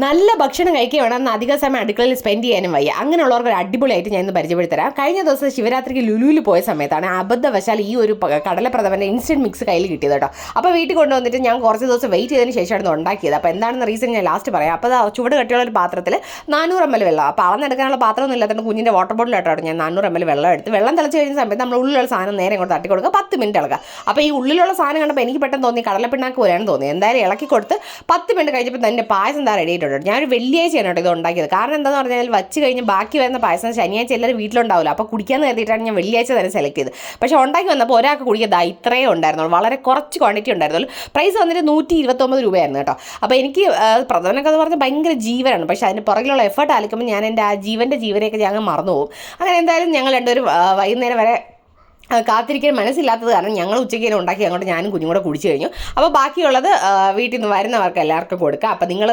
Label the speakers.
Speaker 1: നല്ല ഭക്ഷണം കഴിക്കുക വേണമെന്ന് അധിക സമയം അടുക്കളയിൽ സ്പെൻഡ് ചെയ്യാനും വയ്യ. അങ്ങനെയുള്ളവർക്ക് ഒരു അടിപൊളിയായിട്ട് ഞാൻ ഇന്ന് പരിചയപ്പെടുത്തരാം. കഴിഞ്ഞ ദിവസം ശിവരാത്രിക്ക് ലുലുവിൽ പോയ സമയത്താണ് അബദ്ധവശാൽ ഈ ഒരു കടലപ്രഥമൻ്റെ ഇൻസ്റ്റൻറ്റ് മിക്സ് കയ്യിൽ കിട്ടിയത് കേട്ടോ. അപ്പോൾ വീട്ടിൽ കൊണ്ടുവന്നിട്ട് ഞാൻ കുറച്ച് ദിവസം വെയിറ്റ് ചെയ്തതിന് ശേഷമാണ് ഇത് ഉണ്ടാക്കിയത്. അപ്പോൾ എന്താണെന്ന് റീസൺ ഞാൻ ലാസ്റ്റ് പറയാം. അപ്പോൾ ചുവട് കട്ടിയുള്ള ഒരു പാത്രത്തിൽ 400 ml വെള്ളം, അപ്പോൾ അളന്നെടുക്കാനുള്ള പാത്രമൊന്നും ഇല്ലാത്തതുകൊണ്ട് കുഞ്ഞിൻ്റെ വാട്ടർ ബോട്ടിലായിട്ടോ ഞാൻ 400 ml വെള്ളം എടുത്ത് വെള്ളം തിളച്ച് കഴിഞ്ഞ സമയത്ത് നമ്മൾ ഉള്ളിലുള്ള സാധനം നേരെ ഇങ്ങോട്ട് തട്ടി കൊടുക്കുക, 10 മിനിറ്റ് ഇളക്കുക. അപ്പോൾ ഈ ഉള്ളിലുള്ള സാധനം കണ്ടപ്പോൾ എനിക്ക് പെട്ടെന്ന് തോന്നി കടലപ്പിണ്ണാക്ക് പോലെയാണ് തോന്നിയത്. എന്തായാലും ഇളക്കി കൊടുത്ത് 10 മിനിറ്റ് കഴിഞ്ഞപ്പോൾ തന്നെ പായസം എന്താ റെഡി ആയിട്ടുണ്ട്. ഞാനൊരു വെള്ളിയാഴ്ചയാണ് കേട്ടോ ഇത് ഉണ്ടാക്കിയത്. കാരണം എന്താണെന്ന് പറഞ്ഞാൽ വെച്ച് കഴിഞ്ഞ് ബാക്കി വരുന്ന പായസം ശനിയാഴ്ച എല്ലാവരും വീട്ടിലുണ്ടാവില്ല. അപ്പോൾ കുടിക്കാമെന്ന് കരുതിയിട്ടാണ് ഞാൻ വെള്ളിയാഴ്ച തന്നെ സെലക്ട് ചെയ്ത്. പക്ഷേ ഉണ്ടാക്കി വന്നപ്പോൾ ഒരാൾക്ക് കുടിക്കുക ഇത്രയേ ഉണ്ടായിരുന്നുള്ളൂ, വളരെ കുറച്ച് ക്വാണ്ടിറ്റി ഉണ്ടായിരുന്നുള്ളൂ. പ്രൈസ് വന്നിട്ട് 129 രൂപയായിരുന്നു കേട്ടോ. അപ്പോൾ എനിക്ക് പ്രധാനമൊക്കെ എന്ന് പറഞ്ഞാൽ ഭയങ്കര ജീവനാണ്. പക്ഷേ അതിന് പുറകിലുള്ള എഫേർട്ട് ആലിക്കുമ്പോൾ ഞാൻ എൻ്റെ ആ ജീവനെയൊക്കെ ഞങ്ങൾ മറന്നു പോകും. അങ്ങനെ എന്തായാലും ഞങ്ങൾ രണ്ടുപേരും വൈകുന്നേരം വരെ കാത്തിരിക്കാൻ മനസ്സില്ലാത്തത് കാരണം ഞങ്ങൾ ഉച്ചയ്ക്ക് തന്നെ ഉണ്ടാക്കി അങ്ങോട്ട് ഞാനും കുഞ്ഞും കൂടെ കുടിച്ചു കഴിഞ്ഞു. അപ്പോൾ ബാക്കിയുള്ളത് വീട്ടിൽ നിന്ന് വരുന്നവർക്ക് എല്ലാവർക്കും കൊടുക്കുക. അപ്പോൾ നിങ്ങൾ